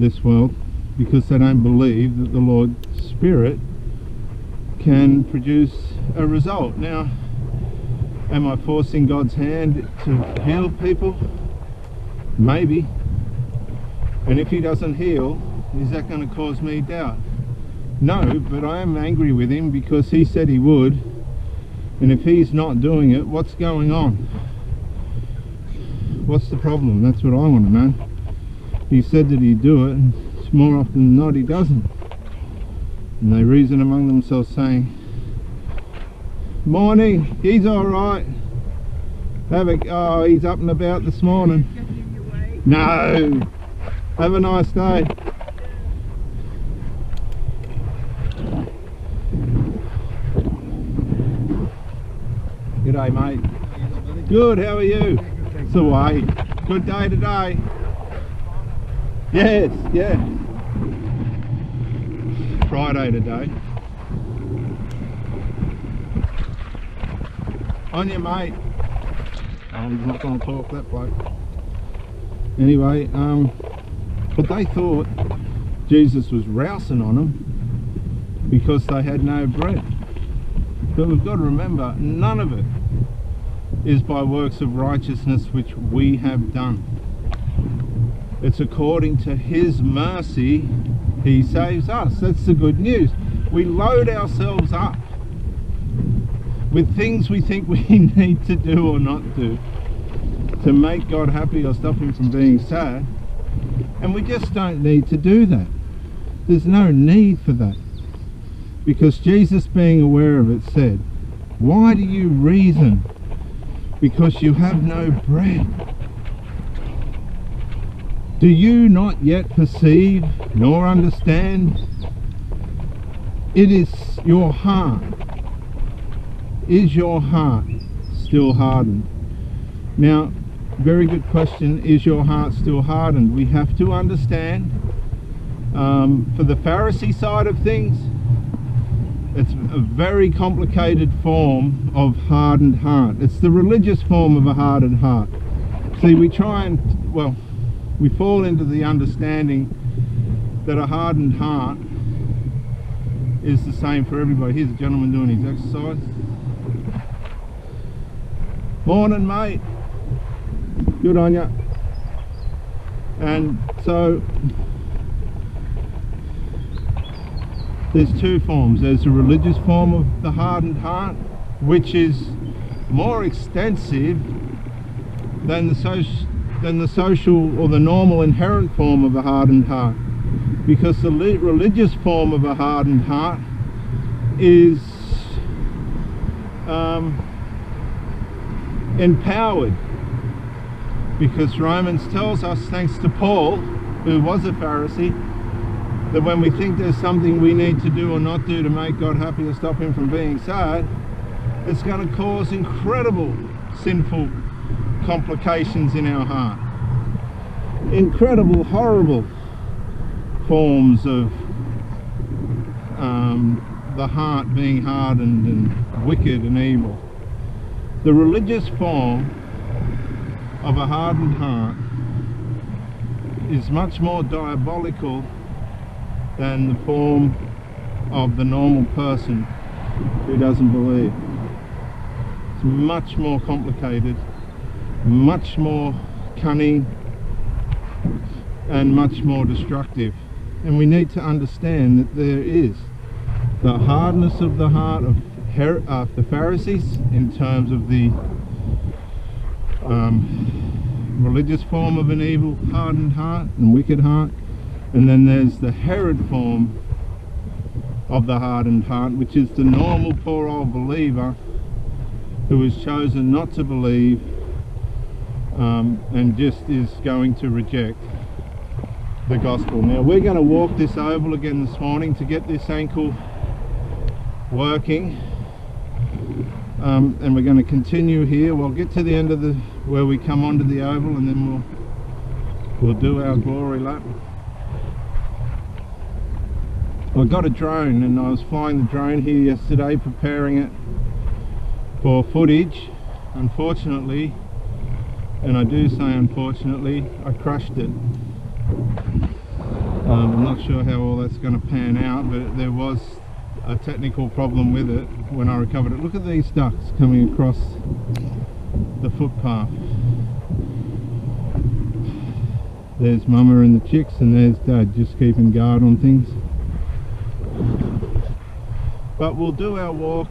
this world because they don't believe that the Lord's Spirit can produce a result. Now, am I forcing God's hand to heal people? Maybe. And if he doesn't heal, is that going to cause me doubt? No, but I am angry with him because he said he would, and if he's not doing it, what's going on? What's the problem? That's what I want to know. He said that he'd do it, and more often than not he doesn't. And they reason among themselves saying, morning, he's alright. Oh, he's up and about this morning. No. Have a nice day. G'day, mate. Good, how are you? It's away. Good day today. Yes, yeah. Friday today. On you, mate. Oh, he's not going to talk, that bloke. Anyway, but they thought Jesus was rousing on them because they had no bread. But we've got to remember, none of it is by works of righteousness which we have done. It's according to his mercy he saves us. That's the good news. We load ourselves up with things we think we need to do or not do to make God happy or stop him from being sad, and we just don't need to do that. There's no need for that, because Jesus, being aware of it, said, why do you reason because you have no bread? Do you not yet perceive nor understand? It is your heart. Is your heart still hardened? Now, very good question. Is your heart still hardened? We have to understand, for the Pharisee side of things, it's a very complicated form of hardened heart. It's the religious form of a hardened heart. See, we try and, well, we fall into the understanding that a hardened heart is the same for everybody. Here's a gentleman doing his exercise. Morning, mate. Good on ya. And so there's two forms. There's the religious form of the hardened heart, which is more extensive than the social or the normal inherent form of a hardened heart, because the religious form of a hardened heart is empowered, because Romans tells us, thanks to Paul, who was a Pharisee, that when we think there's something we need to do or not do to make God happy or stop him from being sad, it's going to cause incredible sinful complications in our heart. Incredible, horrible forms of the heart being hardened and wicked and evil. The religious form of a hardened heart is much more diabolical than the form of the normal person who doesn't believe. It's much more complicated, much more cunning, and much more destructive. And we need to understand that there is the hardness of the heart of the Pharisees in terms of the religious form of an evil, hardened heart and wicked heart, and then there's the Herod form of the hardened heart, which is the normal poor old believer who has chosen not to believe and just is going to reject the gospel. Now we're going to walk this oval again this morning to get this ankle working, and we're going to continue here. We'll get to the end of where we come onto the oval, and then we'll do our glory lap. I got a drone, and I was flying the drone here yesterday, preparing it for footage. Unfortunately, and I do say unfortunately, I crashed it. I'm not sure how all that's going to pan out, but there was a technical problem with it when I recovered it. Look at these ducks coming across the footpath. There's Mama and the chicks, and there's Dad just keeping guard on things. But we'll do our walk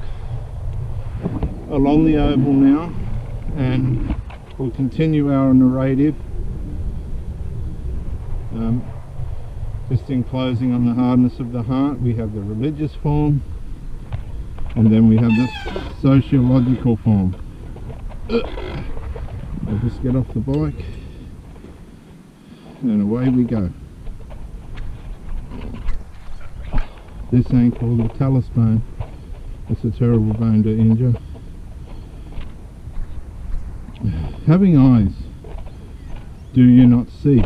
along the oval now, and we'll continue our narrative. Just in closing on the hardness of the heart, we have the religious form, and then we have the sociological form. I'll just get off the bike, and away we go. This ain't called a talus bone. It's a terrible bone to injure. Having eyes, do you not see?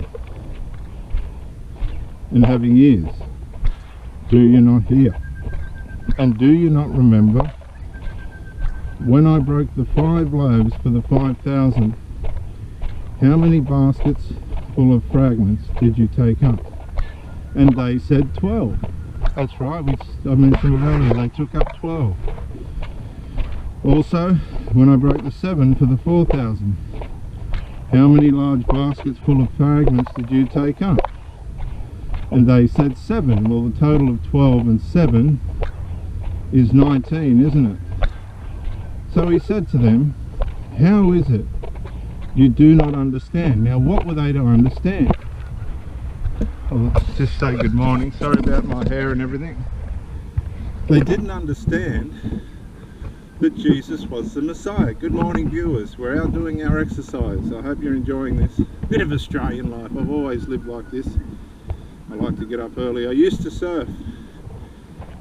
And having ears, do you not hear? And do you not remember when I broke the 5 loaves for the 5,000, how many baskets full of fragments did you take up? And they said 12. That's right, I mentioned it earlier, they took up 12. Also, when I broke the 7 for the 4,000, how many large baskets full of fragments did you take up? And they said 7. Well, the total of 12 and 7 is 19, isn't it? So he said to them, how is it you do not understand? Now, what were they to understand? I'll just say good morning. Sorry about my hair and everything. They didn't understand that Jesus was the Messiah. Good morning, viewers. We're out doing our exercise. I hope you're enjoying this. Bit of Australian life. I've always lived like this. I like to get up early. I used to surf,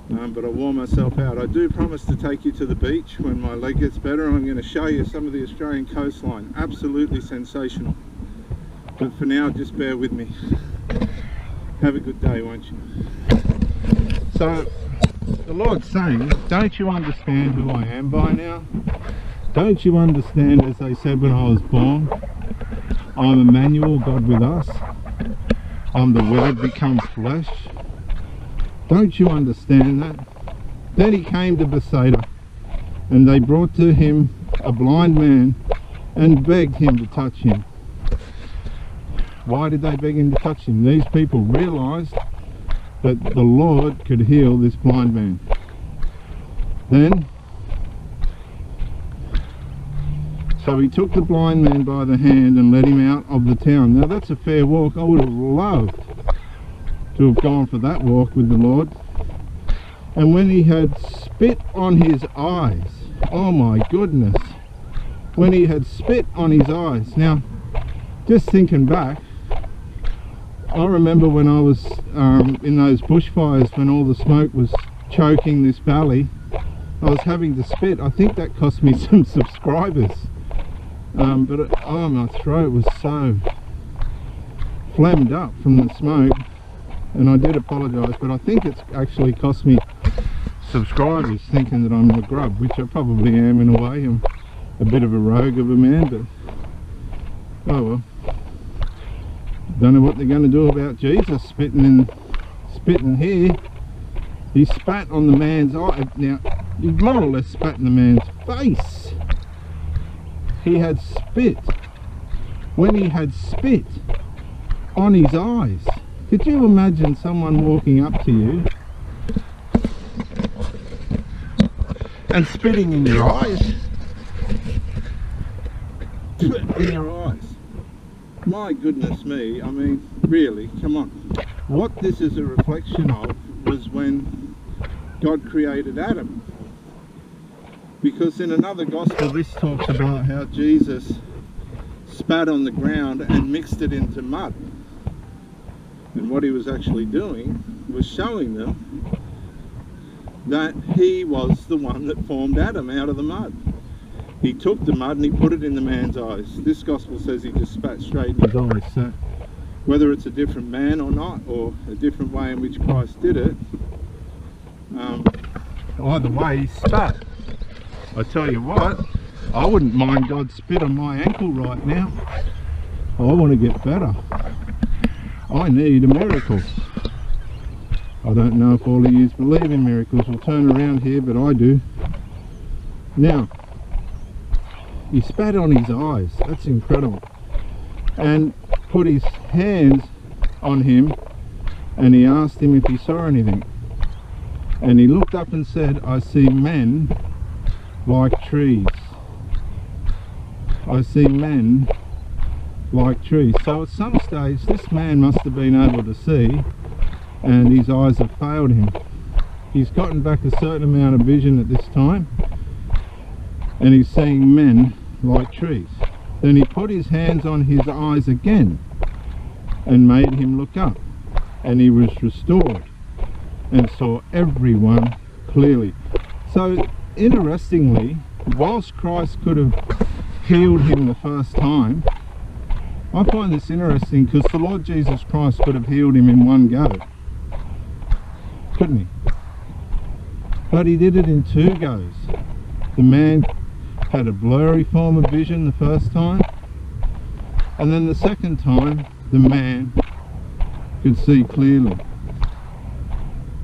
but I wore myself out. I do promise to take you to the beach when my leg gets better. I'm going to show you some of the Australian coastline. Absolutely sensational. But for now, just bear with me. Have a good day, won't you? So, the Lord's saying, don't you understand who I am by now? Don't you understand, as they said when I was born, I'm Emmanuel, God with us. I'm the Word become flesh. Don't you understand that? Then he came to Bethsaida, and they brought to him a blind man and begged him to touch him. Why did they beg him to touch him? These people realized that the Lord could heal this blind man. Then, so he took the blind man by the hand and led him out of the town. Now that's a fair walk. I would have loved to have gone for that walk with the Lord. And when he had spit on his eyes, oh my goodness, when he had spit on his eyes. Now, just thinking back, I remember when I was in those bushfires, when all the smoke was choking this valley, I was having to spit. I think that cost me some subscribers. Oh, my throat was so phlegmed up from the smoke, and I did apologise, but I think it's actually cost me subscribers, thinking that I'm a grub, which I probably am in a way. I'm a bit of a rogue of a man, but oh well. Don't know what they're going to do about Jesus spitting here. He spat on the man's eye. Now, he more or less spat in the man's face. He had spit. When he had spit on his eyes. Could you imagine someone walking up to you and spitting in your eyes? In your eyes. My goodness me, I mean, really, come on. What this is a reflection of was when God created Adam. Because in another gospel, this talks about how Jesus spat on the ground and mixed it into mud. And what he was actually doing was showing them that he was the one that formed Adam out of the mud. He took the mud and he put it in the man's eyes. This gospel says he just spat straight in his eyes. So whether it's a different man or not, or a different way in which Christ did it, either way he spat. I tell you what, I wouldn't mind God spit on my ankle right now. I want to get better. I need a miracle. I don't know if all of you believe in miracles or turn around here, but I do. Now, he spat on his eyes, that's incredible, and put his hands on him, and he asked him if he saw anything. And he looked up and said, I see men like trees. I see men like trees. So at some stage this man must have been able to see, and his eyes have failed him. He's gotten back a certain amount of vision at this time, and he's seeing men like trees. Then he put his hands on his eyes again and made him look up, and he was restored and saw everyone clearly. So interestingly, whilst Christ could have healed him the first time, I find this interesting because the Lord Jesus Christ could have healed him in one go, couldn't he? But he did it in two goes. The man had a blurry form of vision the first time, and then the second time the man could see clearly.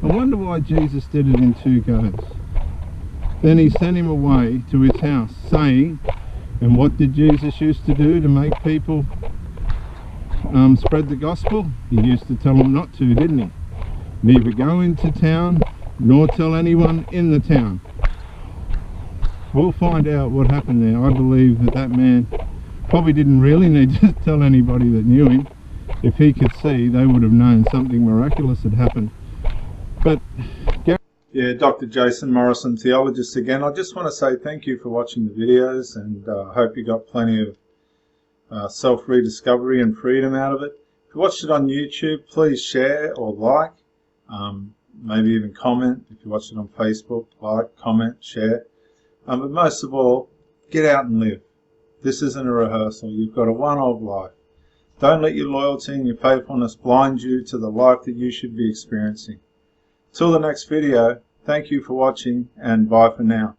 I wonder why Jesus did it in two goes. Then he sent him away to his house, saying, and what did Jesus used to do to make people spread the gospel? He used to tell them not to, didn't he? Neither go into town nor tell anyone in the town. We'll find out what happened there. I believe that that man probably didn't really need to tell anybody that knew him. If he could see, they would have known something miraculous had happened. But yeah, Dr. Jason Morrison, theologist again. I just want to say thank you for watching the videos, and I hope you got plenty of self-rediscovery and freedom out of it. If you watched it on YouTube, please share or like, maybe even comment. If you watched it on Facebook, like, comment, share. But most of all, get out and live. This isn't a rehearsal. You've got a one-off life. Don't let your loyalty and your faithfulness blind you to the life that you should be experiencing. Till the next video, thank you for watching, and bye for now.